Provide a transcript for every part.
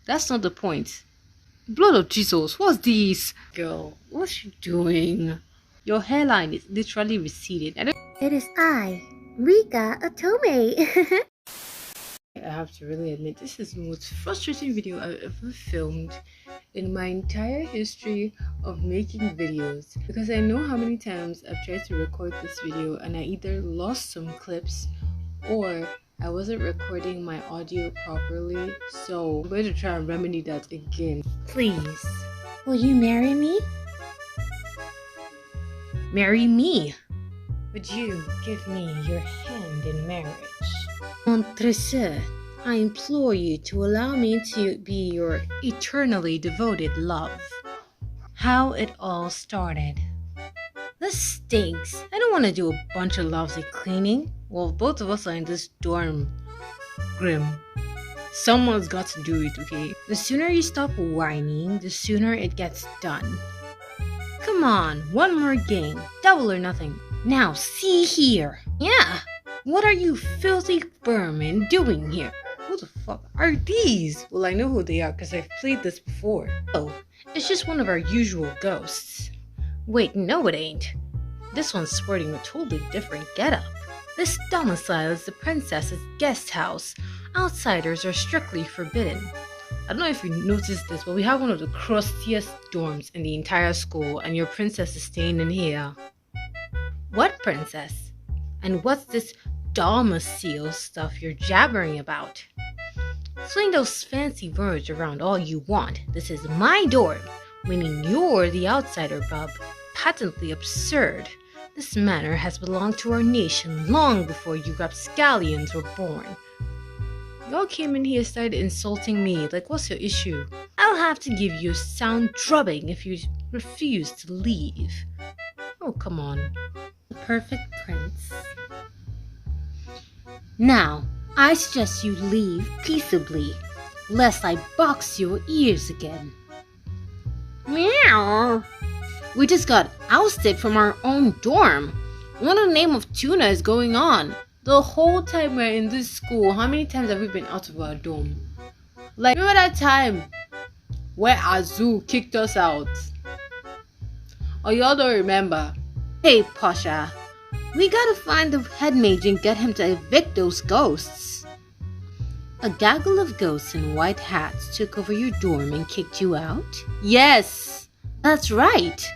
That's not the point. Blood of Jesus, what's this? Girl, what's you doing? Your hairline is literally receding. It is I, Rika Otome. I have to really admit, this is the most frustrating video I've ever filmed in my entire history of making videos, because I know how many times I've tried to record this video and I either lost some clips or I wasn't recording my audio properly. So I'm going to try and remedy that again. Please, will you marry me? Marry me? Would you give me your hand in marriage? Entre sœurs, I implore you to allow me to be your eternally devoted love. How it all started. This stinks. I don't want to do a bunch of lousy cleaning. Well, both of us are in this dorm. Grim. Someone's got to do it, okay? The sooner you stop whining, the sooner it gets done. Come on, one more game. Double or nothing. Now, see here. Yeah. What are you filthy vermin doing here? Who the fuck are these? Well, I know who they are because I've played this before. Oh, it's just one of our usual ghosts. Wait, no it ain't. This one's sporting a totally different getup. This domicile is the princess's guest house. Outsiders are strictly forbidden. I don't know if you noticed this, but we have one of the crustiest dorms in the entire school, and your princess is staying in here. What princess? And what's this domicile stuff you're jabbering about? Sling those fancy words around all you want. This is my dorm, meaning you're the outsider, bub. Patently absurd. This manor has belonged to our nation long before you rapscallions were born. Y'all came in here and started insulting me. Like, what's your issue? I'll have to give you a sound drubbing if you refuse to leave. Oh, come on. The perfect prince. Now, I suggest you leave peaceably, lest I box your ears again. Meow. We just got ousted from our own dorm. What in the name of tuna is going on? The whole time we're in this school, how many times have we been out of our dorm? Like, remember that time where Azu kicked us out? Oh, y'all don't remember? Hey, Pasha, we gotta find the head mage and get him to evict those ghosts. A gaggle of ghosts in white hats took over your dorm and kicked you out? Yes, that's right.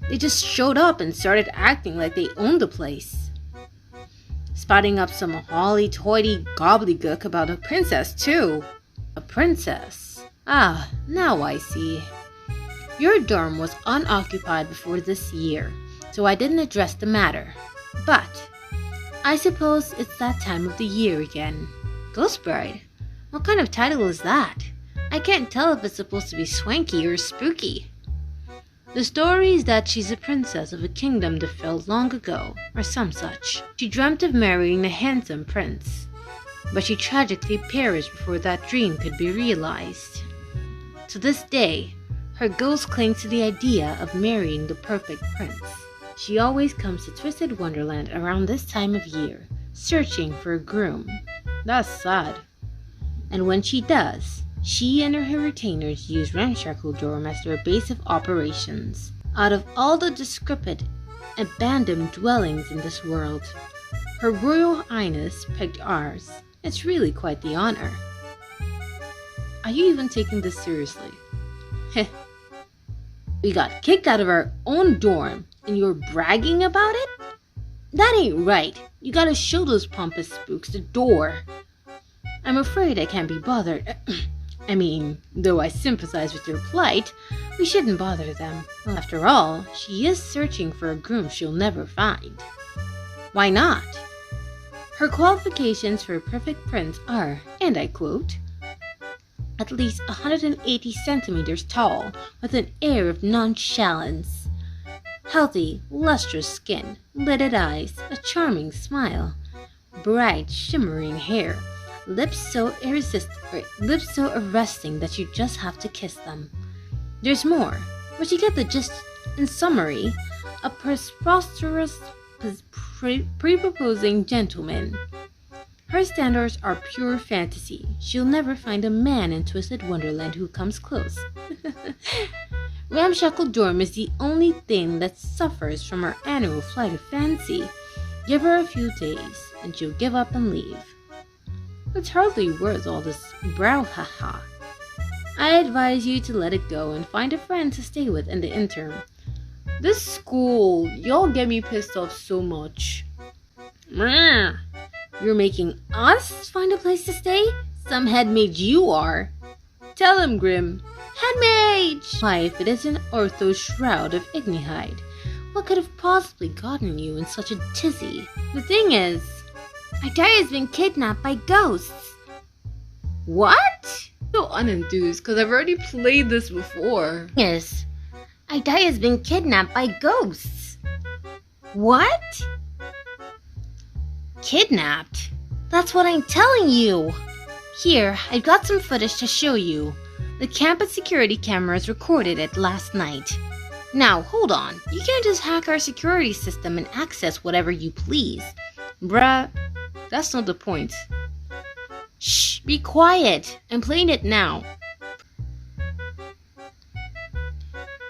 They just showed up and started acting like they owned the place. Spouting up some hoity-toity gobbledygook about a princess, too. A princess? Ah, now I see. Your dorm was unoccupied before this year, so I didn't address the matter. But I suppose it's that time of the year again. Ghost Bride? What kind of title is that? I can't tell if it's supposed to be swanky or spooky. The story is that she's a princess of a kingdom that fell long ago, or some such. She dreamt of marrying a handsome prince, but she tragically perished before that dream could be realized. To this day, her ghost clings to the idea of marrying the perfect prince. She always comes to Twisted Wonderland around this time of year, searching for a groom. That's sad. And when she does, she and her retainers use Ramshackle Dorm as their base of operations. Out of all the decrepit, abandoned dwellings in this world, Her Royal Highness picked ours. It's really quite the honor. Are you even taking this seriously? Heh. We got kicked out of our own dorm, and you're bragging about it? That ain't right. You gotta show those pompous spooks the door. I'm afraid I can't be bothered. I mean, though I sympathize with your plight, we shouldn't bother them. After all, she is searching for a groom she'll never find. Why not? Her qualifications for a perfect prince are, and I quote, at least 180 centimeters tall, with an air of nonchalance, healthy, lustrous skin, lidded eyes, a charming smile, bright, shimmering hair, lips so arresting that you just have to kiss them. There's more, but you get the gist. In summary, a prosperous pre-proposing gentleman. Her standards are pure fantasy. She'll never find a man in Twisted Wonderland who comes close. Ramshackle Dorm is the only thing that suffers from her annual flight of fancy. Give her a few days, and she'll give up and leave. It's hardly worth all this brouhaha. I advise you to let it go and find a friend to stay with in the interim. This school, y'all get me pissed off so much. You're making us find a place to stay? Some head mage you are. Tell him, Grim. Head mage! Why, if it isn't Ortho's shroud of Ignihide, what could have possibly gotten you in such a tizzy? The thing is, Idaya's been kidnapped by ghosts. What? So unenthused, because I've already played this before. Yes, Idaya's been kidnapped by ghosts. What? Kidnapped? That's what I'm telling you. Here, I've got some footage to show you. The campus security cameras recorded it last night. Now, hold on. You can't just hack our security system and access whatever you please. Bruh, that's not the point. Shh, be quiet. I'm playing it now.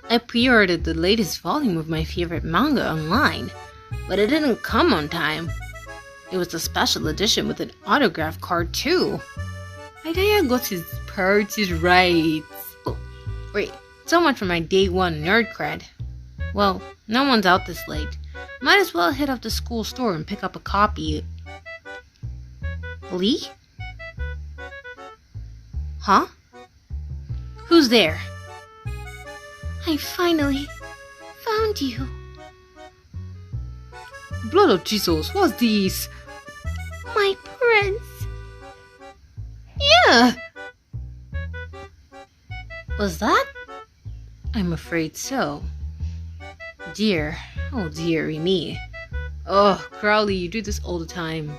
I pre-ordered the latest volume of my favorite manga online, but it didn't come on time. It was a special edition with an autograph card too. Idaya got his priorities right. Oh, wait, so much for my day one nerd cred. Well, no one's out this late. Might as well hit up the school store and pick up a copy. Lee? Huh? Who's there? I finally found you. Blood of Jesus, what's this? My prince. Yeah. Was that? I'm afraid so. Dear, oh dearie me. Oh, Crowley, you do this all the time.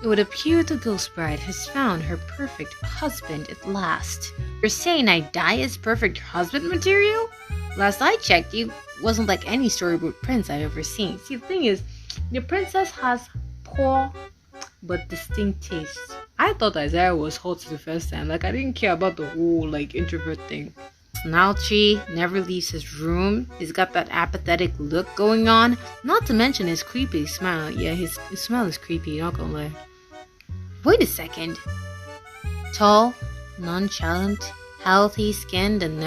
It would appear the Ghost Bride has found her perfect husband at last. You're saying Idaya's perfect husband material? Last I checked, it wasn't like any storybook prince I've ever seen. See, the thing is, the princess has poor but distinct taste. I thought Isaiah was hot the first time. Like, I didn't care about the whole, introvert thing. Snouchy, never leaves his room. He's got that apathetic look going on. Not to mention his creepy smile. Yeah, his smile is creepy, not gonna lie. Wait a second. Tall, nonchalant, healthy skinned, and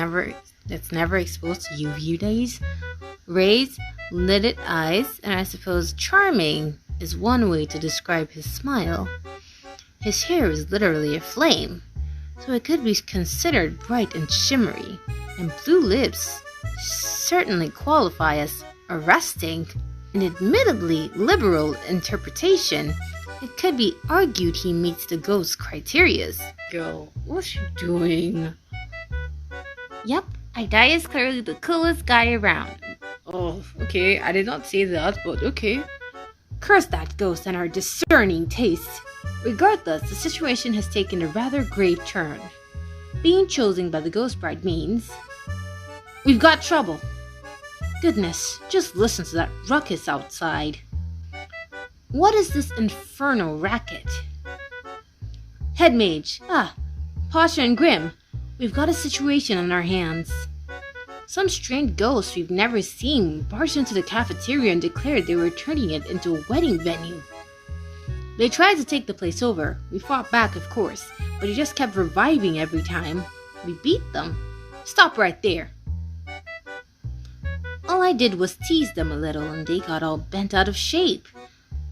that's never exposed to UV rays, lidded eyes, and I suppose charming is one way to describe his smile. His hair is literally a flame, so it could be considered bright and shimmery, and blue lips certainly qualify as arresting. An admittedly liberal interpretation, it could be argued he meets the ghost criterias. Girl, what's you doing? Yep, Idaya is clearly the coolest guy around. Oh, okay, I did not say that, but okay. Curse that ghost and her discerning taste. Regardless, the situation has taken a rather grave turn. Being chosen by the Ghost Bride means we've got trouble. Goodness, just listen to that ruckus outside. What is this infernal racket? Head mage, Pasha and Grim, we've got a situation on our hands. Some strange ghosts we've never seen barged into the cafeteria and declared they were turning it into a wedding venue. They tried to take the place over. We fought back, of course, but he just kept reviving every time. We beat them. Stop right there. All I did was tease them a little and they got all bent out of shape.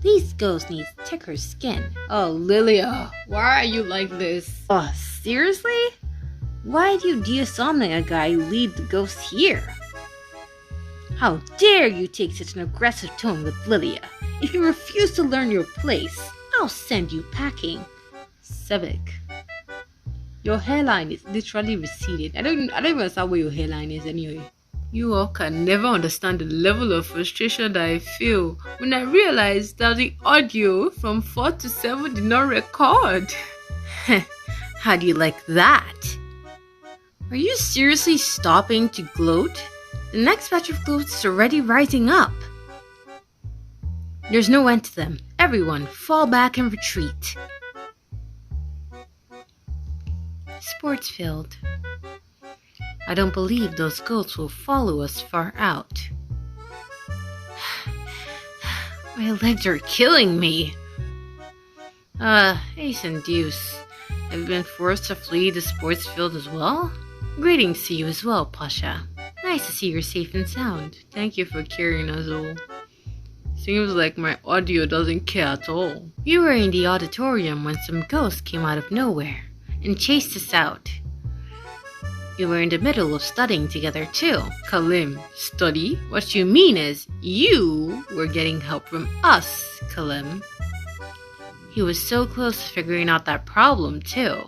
These ghosts need thicker skin. Oh, Lilia, why are you like this? Oh, seriously? Why'd you Diasomnia guy lead the ghosts here? How dare you take such an aggressive tone with Lilia? If you refuse to learn your place, I'll send you packing. Sevik, your hairline is literally receded. I don't even understand where your hairline is anyway. You all can never understand the level of frustration that I feel when I realize that the audio from 4 to 7 did not record. How do you like that? Are you seriously stopping to gloat? The next batch of gloats is already rising up. There's no end to them. Everyone, fall back and retreat. Sports field. I don't believe those ghosts will follow us far out. My legs are killing me. Ace and Deuce. Have you been forced to flee the sports field as well? Greetings to you as well, Pasha. Nice to see you're safe and sound. Thank you for carrying us all. Seems like my audio doesn't care at all. You were in the auditorium when some ghosts came out of nowhere and chased us out. You were in the middle of studying together too. Kalim, study? What you mean is, you were getting help from us, Kalim. He was so close to figuring out that problem too.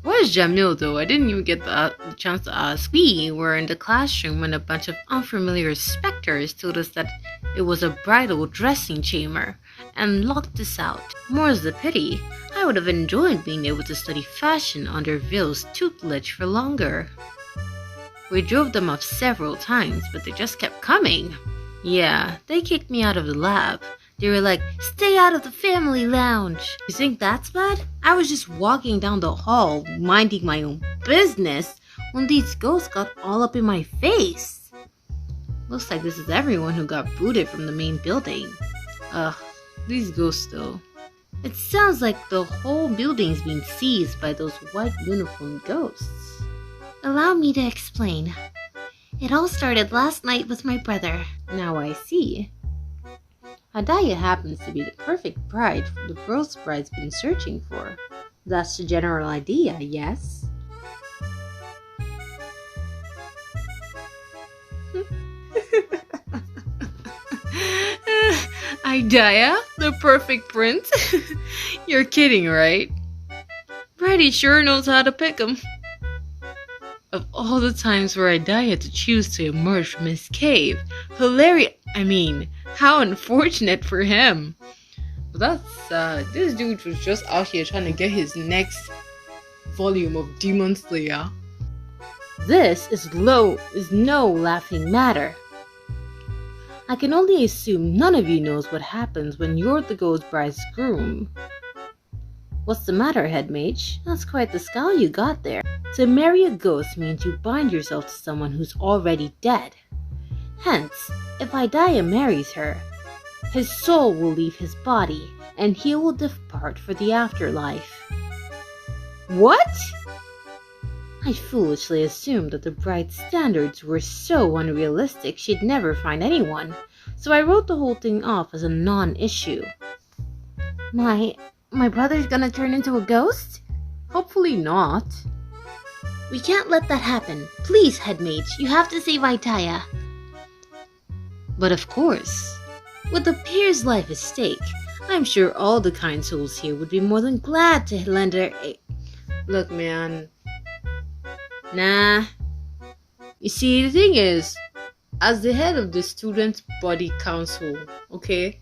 Where's Jamil though? I didn't even get the chance to ask. We were in the classroom when a bunch of unfamiliar specters told us that it was a bridal dressing chamber and locked us out. More's the pity. I would have enjoyed being able to study fashion under Ville's tutelage for longer. We drove them off several times, but they just kept coming. Yeah, they kicked me out of the lab. They were like, stay out of the family lounge. You think that's bad? I was just walking down the hall, minding my own business, when these ghosts got all up in my face. Looks like this is everyone who got booted from the main building. Ugh, these ghosts though. It sounds like the whole building's been seized by those white uniformed ghosts. Allow me to explain. It all started last night with my brother. Now I see. Hadaya happens to be the perfect bride the girl's bride's been searching for. That's the general idea, yes? Hadaya, the perfect prince? You're kidding, right? Brady sure knows how to pick 'em. Of all the times where Hadaya had to choose to emerge from his cave, how unfortunate for him. But that's sad. This dude was just out here trying to get his next volume of Demon Slayer. This is no laughing matter. I can only assume none of you knows what happens when you're the ghost bride's groom. What's the matter, head mage? That's quite the scowl you got there. To marry a ghost means you bind yourself to someone who's already dead. Hence, if Hadaya marries her, his soul will leave his body, and he will depart for the afterlife. What? I foolishly assumed that the bride's standards were so unrealistic she'd never find anyone, so I wrote the whole thing off as a non-issue. My brother's gonna turn into a ghost? Hopefully not. We can't let that happen. Please, head mage, you have to save Hadaya. But of course, with the peer's life at stake, I'm sure all the kind souls here would be more than glad to lend her a... Look, man. Nah. You see, the thing is, as the head of the student body council, okay?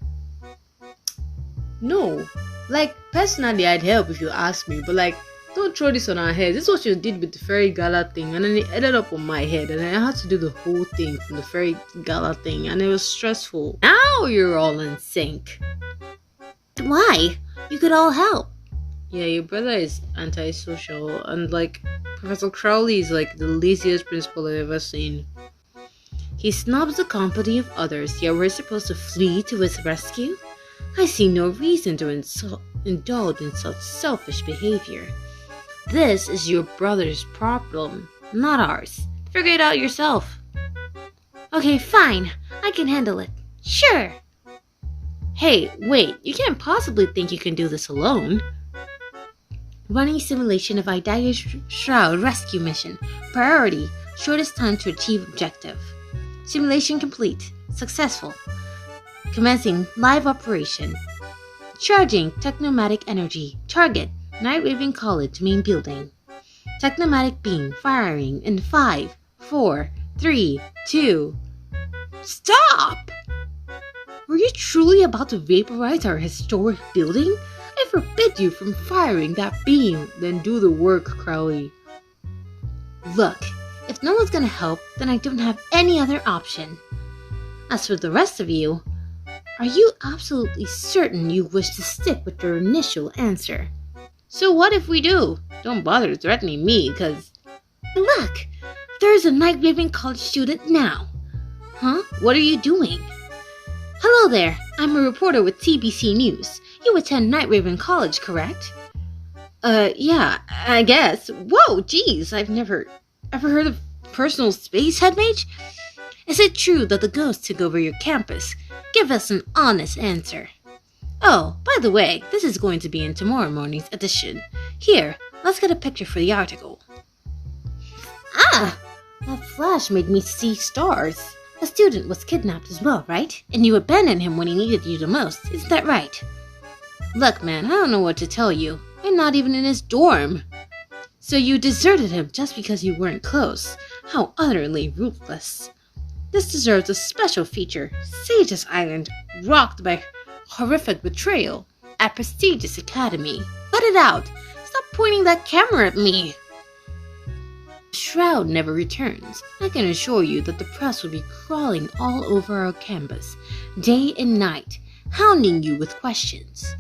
No. Like, personally, I'd help if you ask me, but like, don't throw this on our head. This is what you did with the fairy gala thing, and then it ended up on my head, and I had to do the whole thing from the fairy gala thing, and it was stressful. Now you're all in sync. Why? You could all help. Yeah, your brother is antisocial, and like, Professor Crowley is like the laziest principal I've ever seen. He snobs the company of others, yet we're supposed to flee to his rescue? I see no reason to indulge in such selfish behavior. This is your brother's problem, not ours. Figure it out yourself. Okay, fine. I can handle it. Sure. Hey, wait. You can't possibly think you can do this alone. Running simulation of Hadaya's Shroud rescue mission. Priority. Shortest time to achieve objective. Simulation complete. Successful. Commencing live operation. Charging technomatic energy. Target. Night Raven College main building. Technomatic beam firing in 5, 4, 3, 2. Stop! Were you truly about to vaporize our historic building? I forbid you from firing that beam. Then do the work, Crowley. Look, if no one's gonna help, then I don't have any other option. As for the rest of you, Are you absolutely certain you wish to stick with your initial answer? So what if we do? Don't bother threatening me, cause... Look! There's a night-raving college student now. Huh? What are you doing? Hello there. I'm a reporter with TBC News. You attend Night Raven College, correct? Yeah, I guess. Whoa, geez, I've never ever heard of personal space, head mage? Is it true that the ghost took over your campus? Give us an honest answer. Oh, by the way, this is going to be in tomorrow morning's edition. Here, let's get a picture for the article. Ah! That flash made me see stars. A student was kidnapped as well, right? And you abandoned him when he needed you the most, isn't that right? Look, man, I don't know what to tell you. I'm not even in his dorm. So you deserted him just because you weren't close. How utterly ruthless. This deserves a special feature. Sage's Island, rocked by horrific betrayal at prestigious academy. Let it out. Stop pointing that camera at me. Shroud never returns. I can assure you that the press will be crawling all over our campus, day and night, hounding you with questions.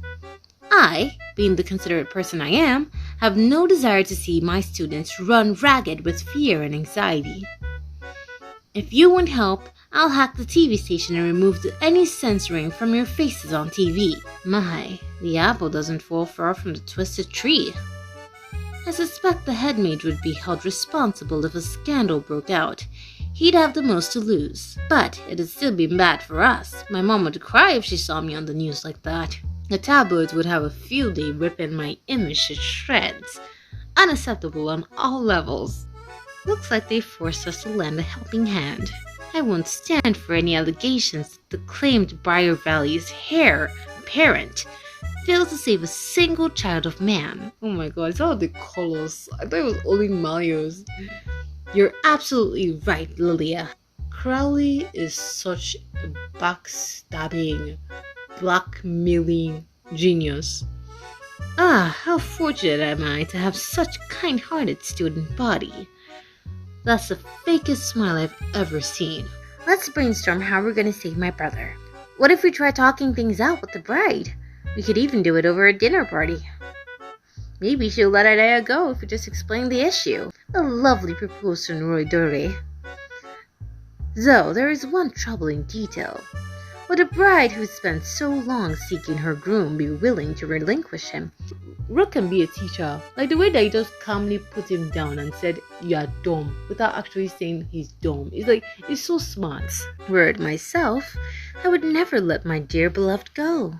I, being the considerate person I am, have no desire to see my students run ragged with fear and anxiety. If you want help, I'll hack the TV station and remove any censoring from your faces on TV. My, the apple doesn't fall far from the twisted tree. I suspect the head mage would be held responsible if a scandal broke out. He'd have the most to lose. But it'd still be bad for us. My mom would cry if she saw me on the news like that. The tabloids would have a field day ripping my image to shreds. Unacceptable on all levels. Looks like they forced us to lend a helping hand. I won't stand for any allegations that the claimed Briar Valley's heir apparent fails to save a single child of man. Oh my god, it's all the colors. I thought it was only Marios. You're absolutely right, Lilia. Crowley is such a backstabbing, blackmailing genius. Ah, how fortunate am I to have such kind-hearted student body. That's the fakest smile I've ever seen. Let's brainstorm how we're gonna save my brother. What if we try talking things out with the bride? We could even do it over a dinner party. Maybe she'll let Idea go if we just explain the issue. A lovely proposal, Roy Dore. Though there is one troubling detail. Would a bride who spent so long seeking her groom be willing to relinquish him? Rook can be a teacher. Like the way that he just calmly put him down and said, "You're dumb," without actually saying he's dumb. It's like, he's so smart. Were it myself, I would never let my dear beloved go.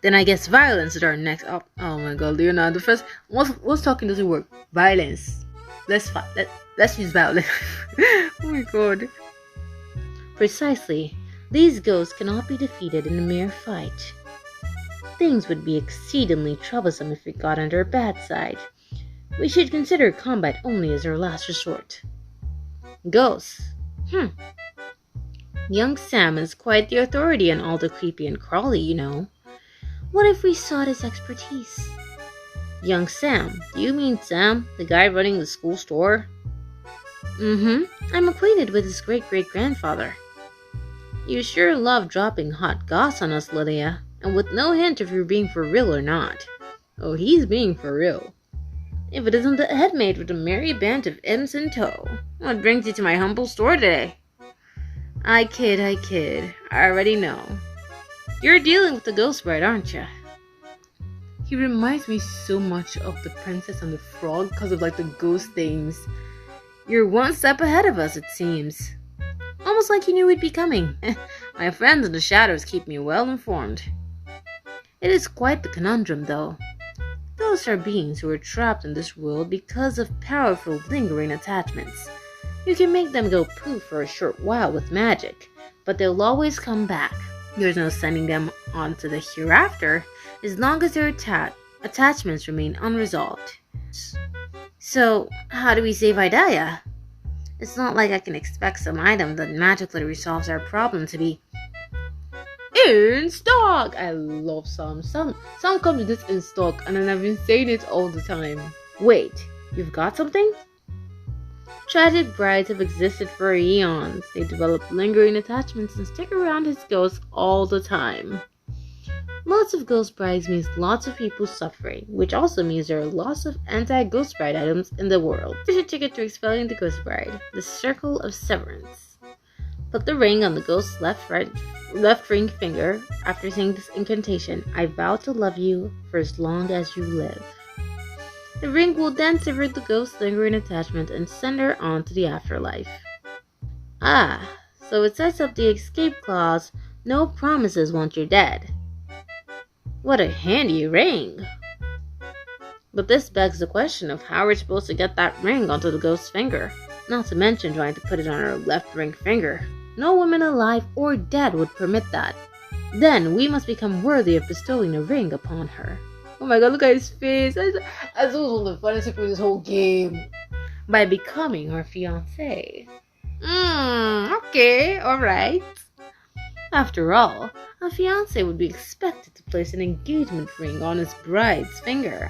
Then I guess violence is our next up. Oh my god, Leonardo, the first what's talking doesn't work. Violence. Let's use violence. Oh my god. Precisely. These ghosts cannot be defeated in a mere fight. Things would be exceedingly troublesome if we got on their bad side. We should consider combat only as our last resort. Ghosts. Young Sam is quite the authority on all the creepy and crawly, you know. What if we sought his expertise? Young Sam? Do you mean Sam, the guy running the school store? I'm acquainted with his great-great-grandfather. You sure love dropping hot goss on us, Lydia, and with no hint if you're being for real or not. Oh, he's being for real. If it isn't the head maid with a merry band of imps in tow. What brings you to my humble store today? I kid. I already know. You're dealing with the ghost bride, aren't you? He reminds me so much of the Princess and the Frog because of like the ghost things. You're one step ahead of us, it seems. Almost like you knew we'd be coming. My friends in the shadows keep me well informed. It is quite the conundrum, though. Those are beings who are trapped in this world because of powerful lingering attachments. You can make them go poof for a short while with magic, but they'll always come back. There's no sending them on to the hereafter as long as their attachments remain unresolved. So, how do we save Idea? It's not like I can expect some item that magically resolves our problem to be in stock. I love some come to this in stock, and then I've been saying it all the time. Wait, you've got something? Tragic brides have existed for eons. They develop lingering attachments and stick around as ghosts all the time. Lots of ghost brides means lots of people suffering, which also means there are lots of anti-ghost bride items in the world. Here's your ticket to expelling the ghost bride, the Circle of Severance. Put the ring on the ghost's left ring finger. After saying this incantation, I vow to love you for as long as you live. The ring will then sever the ghost's lingering attachment and send her on to the afterlife. So it sets up the escape clause, no promises once you're dead. What a handy ring! But this begs the question of how we're supposed to get that ring onto the ghost's finger, not to mention trying to put it on her left ring finger. No woman alive or dead would permit that. Then we must become worthy of bestowing a ring upon her. Oh my god, look at his face! That's one of the funniest people in this whole game. By becoming her fiancé. Okay, alright. After all, a fiancé would be expected to place an engagement ring on his bride's finger.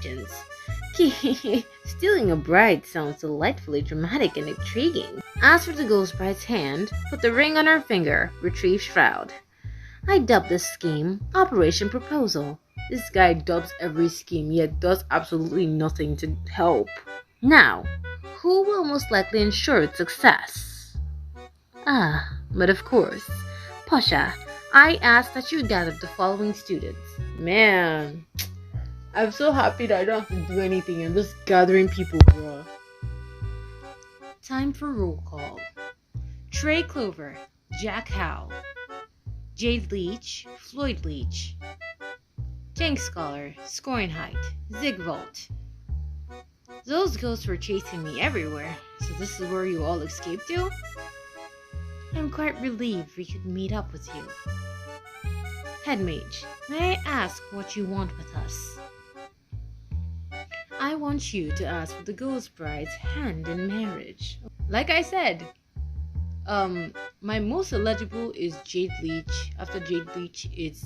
Stealing a bride sounds delightfully dramatic and intriguing. As for the ghost bride's hand, put the ring on her finger, retrieve shroud. I dub this scheme Operation Proposal. This guy dubs every scheme, yet does absolutely nothing to help. Now, who will most likely ensure its success? But of course, Pasha, I ask that you gather the following students. Man, I'm so happy that I don't have to do anything. I'm just gathering people, bro. Time for roll call. Trey Clover, Jack Howe, Jade Leach, Floyd Leach, Tank Scholar, Scoring Height, Zigvolt. Those ghosts were chasing me everywhere, so this is where you all escaped to? I'm quite relieved we could meet up with you. Head Mage, may I ask what you want with us? I want you to ask for the ghost bride's hand in marriage. Like I said, my most eligible is Jade Leach. After Jade Leach, it's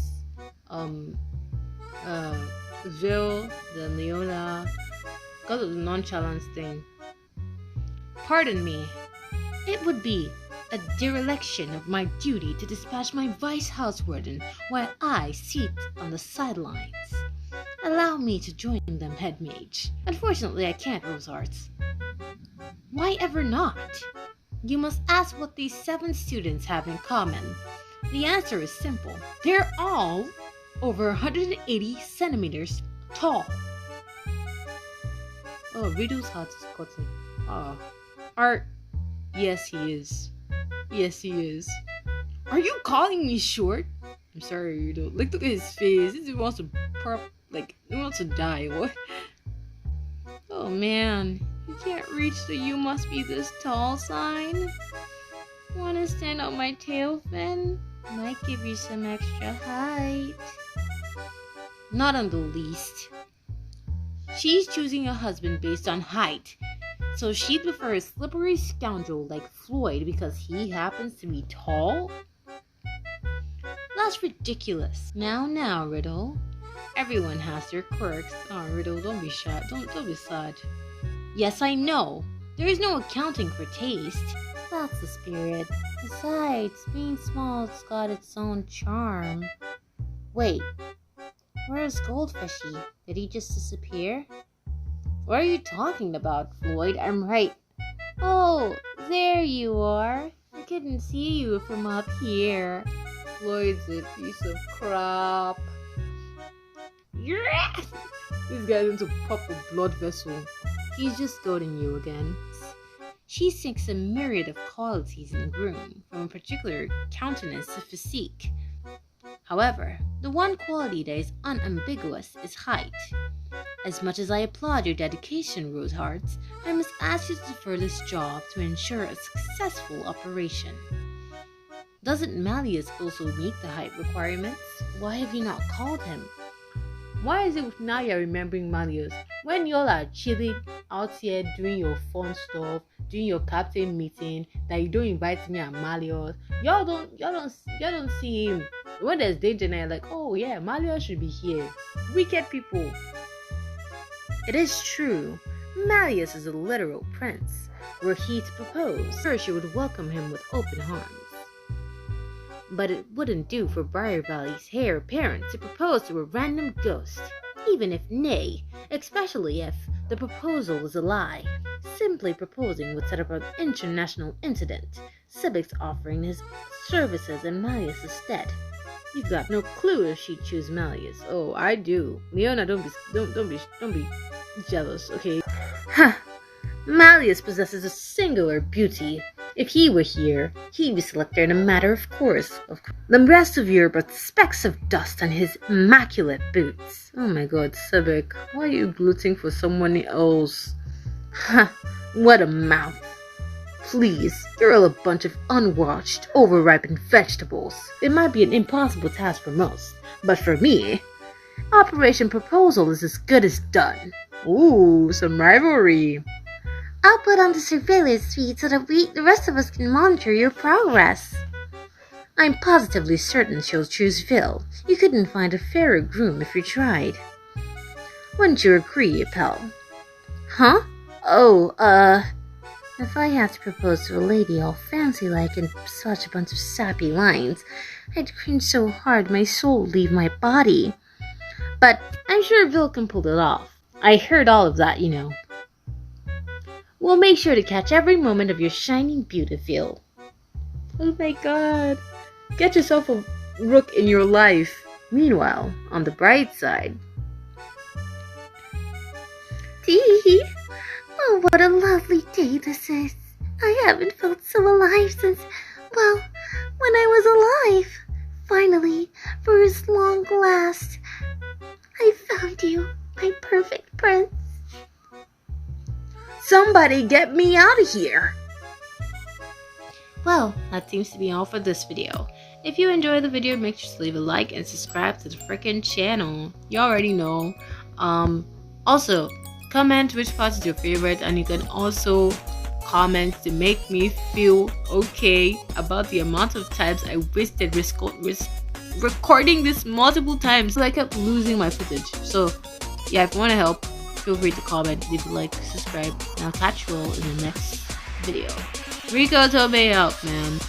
Vil, then Leona, because of the nonchalance thing. Pardon me, it would be a dereliction of my duty to dispatch my vice housewarden while I sit on the sidelines. Allow me to join them, Head Mage. Unfortunately, I can't, Rosehearts. Why ever not? You must ask what these 7 students have in common. The answer is simple. They're all over 180 centimeters tall. Oh, Riddle's heart is cutting. Art. Yes, he is. Yes, he is. Are you calling me short? I'm sorry, Riddle. Look at his face. He wants to he wants to die. What? Oh man, you can't reach the "you must be this tall" sign. Wanna stand on my tail fin? Might give you some extra height. Not in the least. She's choosing a husband based on height, so she'd prefer a slippery scoundrel like Floyd because he happens to be tall? That's ridiculous. Now, Riddle. Everyone has their quirks. Oh, Riddle, don't be shy. Don't be sad. Yes, I know. There is no accounting for taste. That's the spirit. Besides, being small's got its own charm. Wait, where's Goldfishy? Did he just disappear? What are you talking about, Floyd? I'm right. Oh, there you are. I couldn't see you from up here. Floyd's a piece of crap. Yes! This guy's into pop a blood vessel. He's just goading you again. She seeks a myriad of qualities in a groom, from a particular countenance to physique. However, the one quality that is unambiguous is height. As much as I applaud your dedication, Rosehearts, I must ask you to defer this job to ensure a successful operation. Doesn't Malleus also meet the height requirements? Why have you not called him? Why is it now you're remembering Malleus? When y'all are chilling out here doing your fun stuff, doing your captain meeting, that you don't invite me and Malleus, y'all don't see him. When there's danger now, you're like, oh yeah, Malleus should be here. Wicked people. It is true. Malleus is a literal prince. Were he to propose, sure she would welcome him with open arms. But it wouldn't do for Briar Valley's heir apparent to propose to a random ghost, even if nay, especially if the proposal was a lie. Simply proposing would set up an international incident, Civics offering his services in Malleus' stead. You've got no clue if she'd choose Malleus. Oh, I do. Leona, don't be jealous, okay? Ha! Malleus possesses a singular beauty. If he were here, he'd be selected in a matter of course. The rest of you are but specks of dust on his immaculate boots. Oh my god, Civic, why are you glutting for someone else? Ha! What a mouth. Please, you're all a bunch of unwashed, overripened vegetables. It might be an impossible task for most, but for me, Operation Proposal is as good as done. Ooh, some rivalry. I'll put on the surveillance feed so that the rest of us can monitor your progress. I'm positively certain she'll choose Phil. You couldn't find a fairer groom if you tried. Wouldn't you agree, Appel? Huh? Oh, if I had to propose to a lady all fancy-like and such a bunch of sappy lines, I'd cringe so hard my soul would leave my body. But I'm sure Phil can pull it off. I heard all of that, you know. We'll make sure to catch every moment of your shining beauty, Phil. Oh my god. Get yourself a rook in your life. Meanwhile, on the bright side. Tee! Oh, what a lovely day this is. I haven't felt so alive since, well, when I was alive. Finally, for as long last, I found you, my perfect prince. Somebody get me out of here! Well, that seems to be all for this video. If you enjoyed the video, make sure to leave a like and subscribe to the freaking channel. You already know. Also, comment which part is your favorite, and you can also comment to make me feel okay about the amount of times I wasted recording this multiple times. I kept losing my footage. So, yeah, if you want to help, feel free to comment, leave a like, subscribe, and I'll catch you all in the next video. Rika Otome out, man.